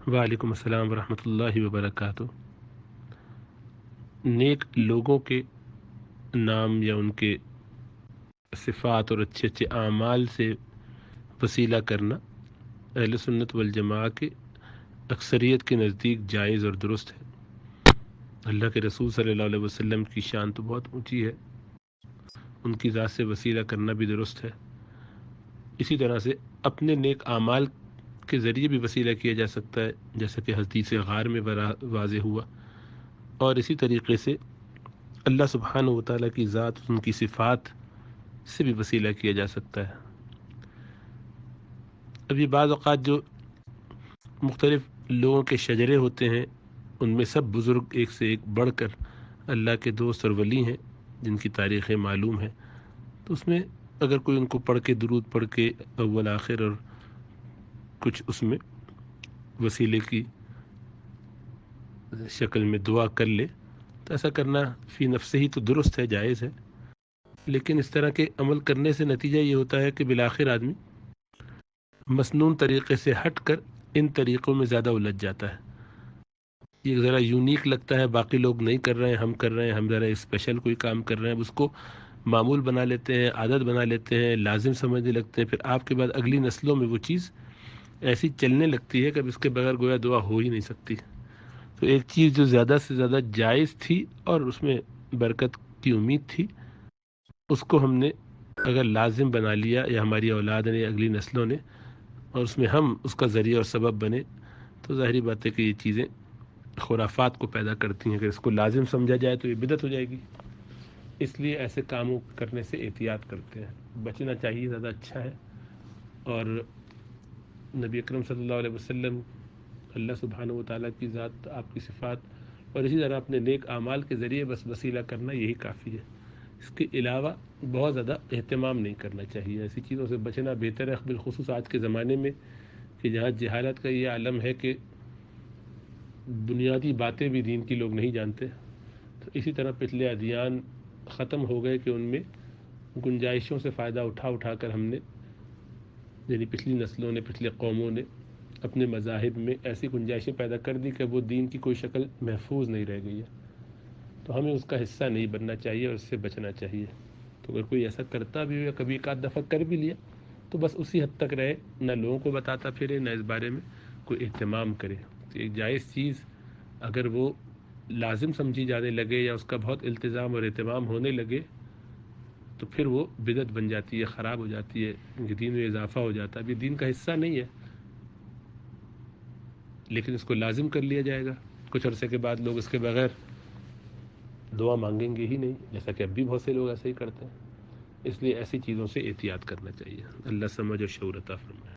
وعلیکم السلام ورحمۃ اللہ وبرکاتہ۔ نیک لوگوں کے نام یا ان کے صفات اور اچھے اچھے اعمال سے وسیلہ کرنا اہل سنت والجماع کے اکثریت کے نزدیک جائز اور درست ہے۔ اللہ کے رسول صلی اللہ علیہ وسلم کی شان تو بہت اونچی ہے، ان کی ذات سے وسیلہ کرنا بھی درست ہے۔ اسی طرح سے اپنے نیک اعمال کے ذریعے بھی وسیلہ کیا جا سکتا ہے، جیسا کہ حدیث غار میں واضح ہوا، اور اسی طریقے سے اللہ سبحانہ و تعالیٰ کی ذات، ان کی صفات سے بھی وسیلہ کیا جا سکتا ہے۔ ابھی بعض اوقات جو مختلف لوگوں کے شجرے ہوتے ہیں، ان میں سب بزرگ ایک سے ایک بڑھ کر اللہ کے دوست اور ولی ہیں جن کی تاریخیں معلوم ہیں، تو اس میں اگر کوئی ان کو پڑھ کے درود پڑھ کے اول آخر اور کچھ اس میں وسیلے کی شکل میں دعا کر لے تو ایسا کرنا فی نفسہ ہی تو درست ہے، جائز ہے۔ لیکن اس طرح کے عمل کرنے سے نتیجہ یہ ہوتا ہے کہ بالآخر آدمی مسنون طریقے سے ہٹ کر ان طریقوں میں زیادہ الجھ جاتا ہے۔ یہ ذرا یونیک لگتا ہے، باقی لوگ نہیں کر رہے ہیں، ہم کر رہے ہیں، ہم ذرا اسپیشل کوئی کام کر رہے ہیں، اس کو معمول بنا لیتے ہیں، عادت بنا لیتے ہیں، لازم سمجھنے لگتے ہیں، پھر آپ کے بعد اگلی نسلوں میں وہ چیز ایسی چلنے لگتی ہے کہ اب اس کے بغیر گویا دعا ہو ہی نہیں سکتی۔ تو ایک چیز جو زیادہ سے زیادہ جائز تھی اور اس میں برکت کی امید تھی، اس کو ہم نے اگر لازم بنا لیا، یا ہماری اولاد نے، اگلی نسلوں نے، اور اس میں ہم اس کا ذریعہ اور سبب بنے، تو ظاہری بات ہے کہ یہ چیزیں خرافات کو پیدا کرتی ہیں۔ اگر اس کو لازم سمجھا جائے تو یہ بدعت ہو جائے گی۔ اس لیے ایسے کاموں کرنے سے احتیاط کرتے ہیں، بچنا چاہیے، زیادہ اچھا ہے۔ اور نبی اکرم صلی اللہ علیہ وسلم، اللہ سبحانہ و تعالیٰ کی ذات، آپ کی صفات، اور اسی طرح اپنے نیک اعمال کے ذریعے بس وسیلہ کرنا یہی کافی ہے۔ اس کے علاوہ بہت زیادہ اہتمام نہیں کرنا چاہیے، ایسی چیزوں سے بچنا بہتر ہے، بالخصوص آج کے زمانے میں کہ جہاں جہالت کا یہ عالم ہے کہ بنیادی باتیں بھی دین کی لوگ نہیں جانتے۔ تو اسی طرح پچھلے ادیان ختم ہو گئے کہ ان میں گنجائشوں سے فائدہ اٹھا کر ہم نے، یعنی پچھلی نسلوں نے، پچھلے قوموں نے اپنے مذاہب میں ایسی گنجائشیں پیدا کر دی کہ وہ دین کی کوئی شکل محفوظ نہیں رہ گئی ہے۔ تو ہمیں اس کا حصہ نہیں بننا چاہیے اور اس سے بچنا چاہیے۔ تو اگر کوئی ایسا کرتا بھی ہو یا کبھی ایک آدھ دفعہ کر بھی لیا تو بس اسی حد تک رہے، نہ لوگوں کو بتاتا پھرے، نہ اس بارے میں کوئی اہتمام کرے۔ تو ایک جائز چیز اگر وہ لازم سمجھی جانے لگے یا اس کا بہت التزام اور اہتمام ہونے لگے تو پھر وہ بدعت بن جاتی ہے، خراب ہو جاتی ہے، دین میں اضافہ ہو جاتا ہے۔ ابھی دین کا حصہ نہیں ہے، لیکن اس کو لازم کر لیا جائے گا، کچھ عرصے کے بعد لوگ اس کے بغیر دعا مانگیں گے ہی نہیں، جیسا کہ اب بھی بہت سے لوگ ایسے ہی کرتے ہیں۔ اس لیے ایسی چیزوں سے احتیاط کرنا چاہیے۔ اللہ سمجھ اور شعور عطا فرمائے۔